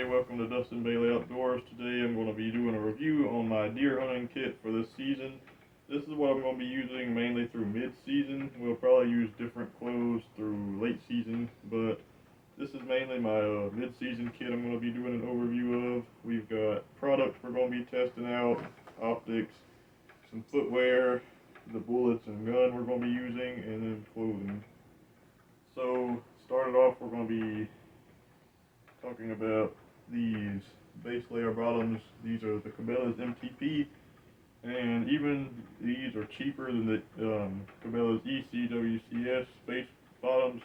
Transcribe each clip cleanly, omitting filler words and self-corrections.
welcome to Dustin Bailey Outdoors. Today I'm going to be doing a review on my deer hunting kit for this season. This is what I'm going to be using mainly through mid-season. We'll probably use different clothes through late season, but this is mainly my mid-season kit I'm going to be doing an overview of. We've got products we're going to be testing out, optics, some footwear, the bullets and gun we're going to be using, and then clothing. So, started off, we're going to be talking about these base layer bottoms. These are the Cabela's MTP, and even these are cheaper than the Cabela's ECWCS base bottoms,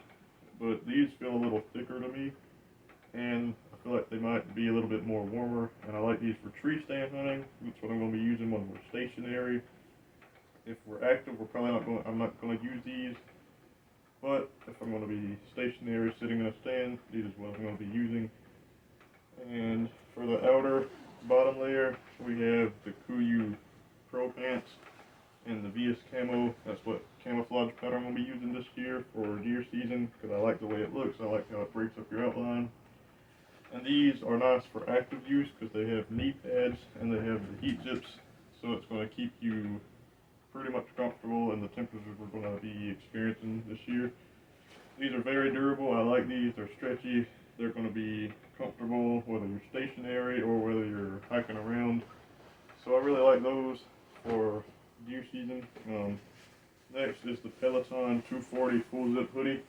but these feel a little thicker to me, and I feel like they might be a little bit more warmer, and I like these for tree stand hunting. That's what I'm going to be using when we're stationary. If we're active, I'm not going to use these. But if I'm going to be stationary, sitting in a stand, these is what I'm going to be using. And for the outer bottom layer, we have the Kuiu Pro pants and the VS Camo. That's what camouflage pattern I'm going to be using this year for deer season, because I like the way it looks. I like how it breaks up your outline. And these are nice for active use because they have knee pads and they have the heat zips, so it's going to keep you pretty much comfortable in the temperatures we're going to be experiencing this year. These are very durable. I like these. They're stretchy. They're going to be comfortable whether you're stationary or whether you're hiking around. So I really like those for deer season. Next is the Peloton 240 full zip hoodie.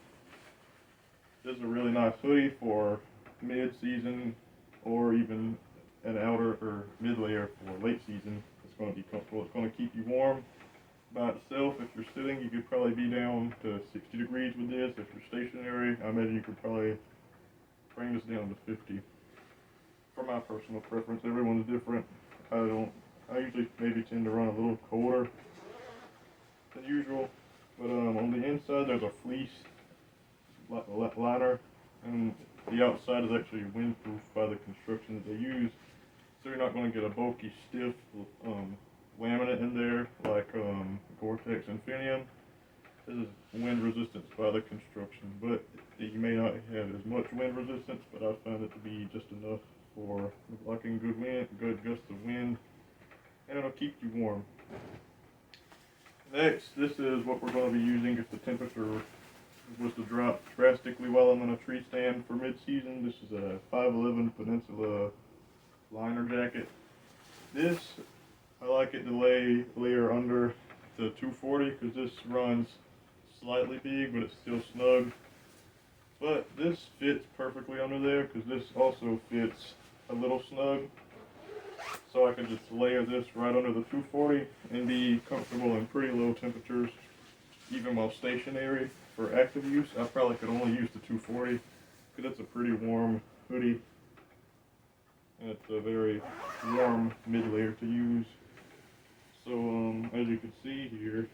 This is a really nice hoodie for mid-season or even an outer or mid-layer for late season. It's going to be comfortable. It's going to keep you warm. By itself, if you're sitting, you could probably be down to 60 degrees with this. If you're stationary, I imagine you could probably bring this down to 50. For my personal preference, everyone's different. I usually maybe tend to run a little colder than usual. But on the inside, there's a fleece liner, and the outside is actually windproof by the construction that they use. So you're not going to get a bulky, stiff laminate in there like Gore-Tex Infinium. This is wind resistance by the construction, but you may not have as much wind resistance, but I found it to be just enough for blocking good gusts of wind, and it'll keep you warm. Next, this is what we're going to be using if the temperature was to drop drastically while I'm in a tree stand for mid-season. This is a 511 Peninsula liner jacket. This, I like it to layer under the 240 because this runs slightly big, but it's still snug. But this fits perfectly under there because this also fits a little snug. So I can just layer this right under the 240 and be comfortable in pretty low temperatures, even while stationary. For active use, I probably could only use the 240 because it's a pretty warm hoodie. And it's a very warm mid-layer to use. So, as you can see here,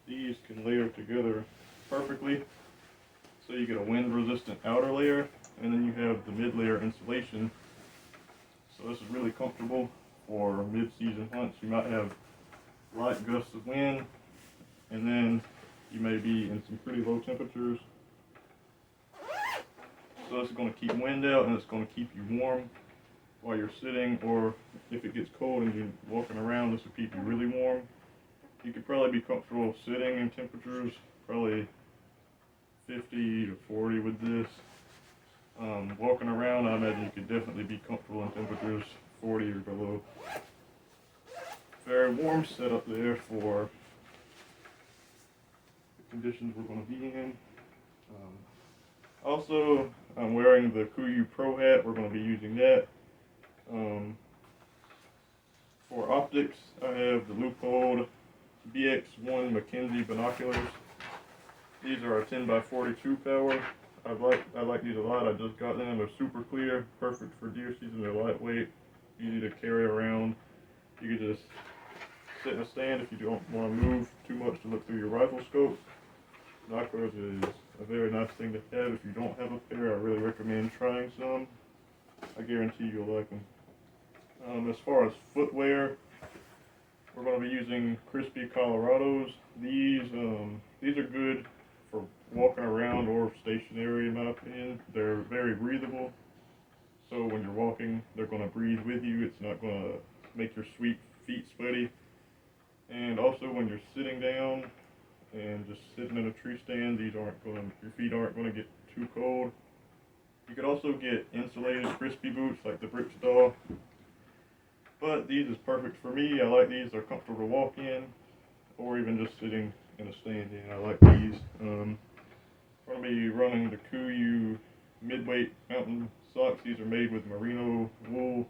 these can layer together perfectly. So you get a wind-resistant outer layer, and then you have the mid-layer insulation. So this is really comfortable for mid-season hunts. You might have light gusts of wind, and then you may be in some pretty low temperatures. So it's going to keep wind out, and it's going to keep you warm while you're sitting, or if it gets cold and you're walking around, this will keep you really warm. You could probably be comfortable sitting in temperatures, probably 50 to 40 with this. Walking around, I imagine you could definitely be comfortable in temperatures 40 or below. Very warm setup there for the conditions we're going to be in. Also, I'm wearing the Kuiu Pro hat. We're going to be using that. For optics, I have the Leupold BX1 Mackenzie binoculars. These are a 10x42 power. I like these a lot. I just got them. They're super clear, perfect for deer season. They're lightweight, easy to carry around. You can just sit in a stand if you don't want to move too much to look through your rifle scope. Binoculars is a very nice thing to have. If you don't have a pair, I really recommend trying some. I guarantee you'll like them. As far as footwear, we're going to be using Crispi Colorados. These are good for walking around or stationary in my opinion. They're very breathable. So when you're walking, they're going to breathe with you. It's not going to make your sweet feet sweaty. And also when you're sitting down and just sitting in a tree stand, your feet aren't going to get too cold. You could also get insulated Crispi boots like the brick stall. But these is perfect for me. I like these. They're comfortable to walk in or even just sitting in a stand in. I like these. I'm going to be running the Kuiu midweight mountain socks. These are made with merino wool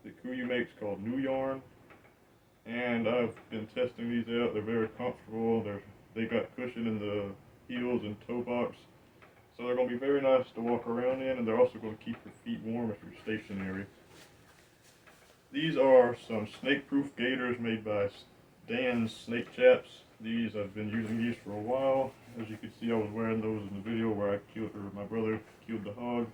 that Kuiu makes called New Yarn. And I've been testing these out. They're very comfortable. They got cushion in the heels and toe box. So they're going to be very nice to walk around in, and they're also going to keep your feet warm if you're stationary. These are some snake-proof gaiters made by Dan's Snake Chaps. I've been using these for a while. As you can see, I was wearing those in the video where my brother killed the hog.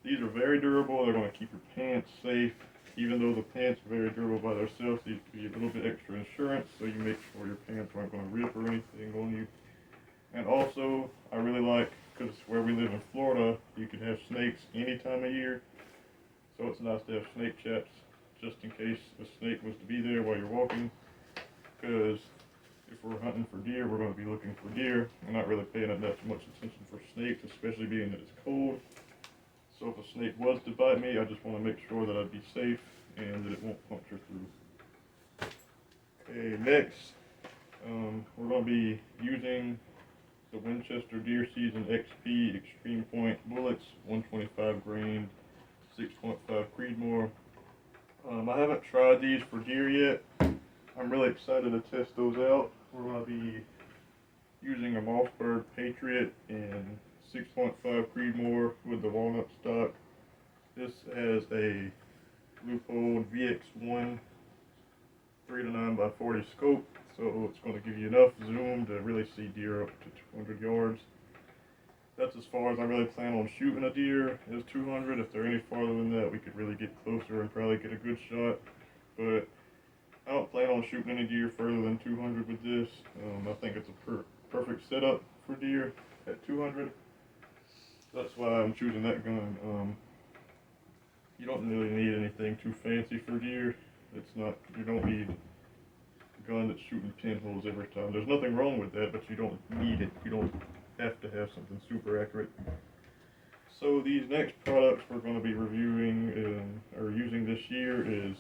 These are very durable. They're going to keep your pants safe. Even though the pants are very durable by themselves, these give you a little bit extra insurance, so you make sure your pants aren't going to rip or anything on you. And also, I really like, because where we live in Florida, you can have snakes any time of year. So it's nice to have snake chaps, just in case a snake was to be there while you're walking. Because if we're hunting for deer, we're going to be looking for deer. We're not really paying that much attention for snakes, especially being that it's cold. So if a snake was to bite me, I just want to make sure that I'd be safe and that it won't puncture through. Okay, next, we're going to be using the Winchester Deer Season XP Extreme Point bullets, 125 grain, 6.5 creedmoor. I haven't tried these for deer yet. I'm really excited to test those out. We're going to be using a Mossberg Patriot in 6.5 creedmoor with the walnut stock. This has a Leupold VX1 3-9x40 scope, so it's going to give you enough zoom to really see deer up to 200 yards. That's as far as I really plan on shooting a deer, is 200. If they're any farther than that, we could really get closer and probably get a good shot. But I don't plan on shooting any deer further than 200 with this. I think it's a perfect setup for deer at 200. That's why I'm choosing that gun. You don't really need anything too fancy for deer. You don't need a gun that's shooting pinholes every time. There's nothing wrong with that, but you don't need it. You don't have to have something super accurate. So these next products we're going to be reviewing or using this year is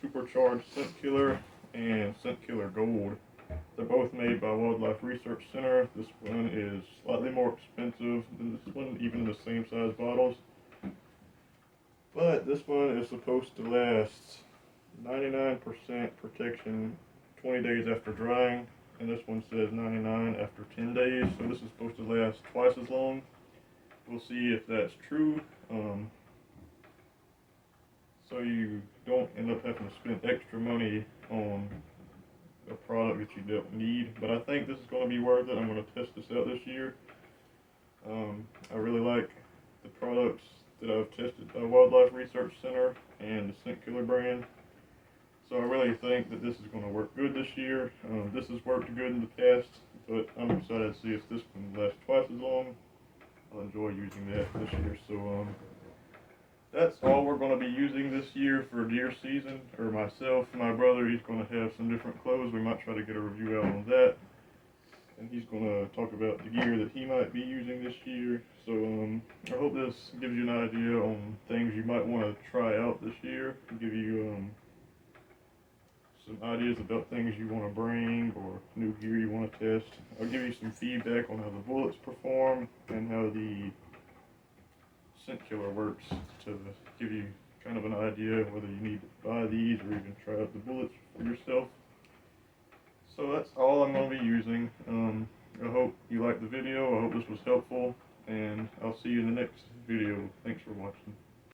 Supercharged Scent Killer and Scent Killer Gold. They're both made by Wildlife Research Center. This one is slightly more expensive than this one, even in the same size bottles. But this one is supposed to last 99% protection 20 days after drying, and this one says 99 after 10 days, so this is supposed to last twice as long. We'll see if that's true. So you don't end up having to spend extra money on a product that you don't need, but I think this is going to be worth it. I'm going to test this out this year. I really like the products that I've tested by Wildlife Research Center and the Scent Killer brand. So I really think that this is going to work good this year. This has worked good in the past, but I'm excited to see if this one lasts twice as long. I'll enjoy using that this year. So that's all we're going to be using this year for deer season. Or myself, my brother, he's going to have some different clothes. We might try to get a review out on that. And he's going to talk about the gear that he might be using this year. So I hope this gives you an idea on things you might want to try out this year. Give you some ideas about things you want to bring or new gear you want to test. I'll give you some feedback on how the bullets perform and how the Scent Killer works to give you kind of an idea of whether you need to buy these or even try out the bullets for yourself. So that's all I'm going to be using. I hope you liked the video. I hope this was helpful, and I'll see you in the next video. Thanks for watching.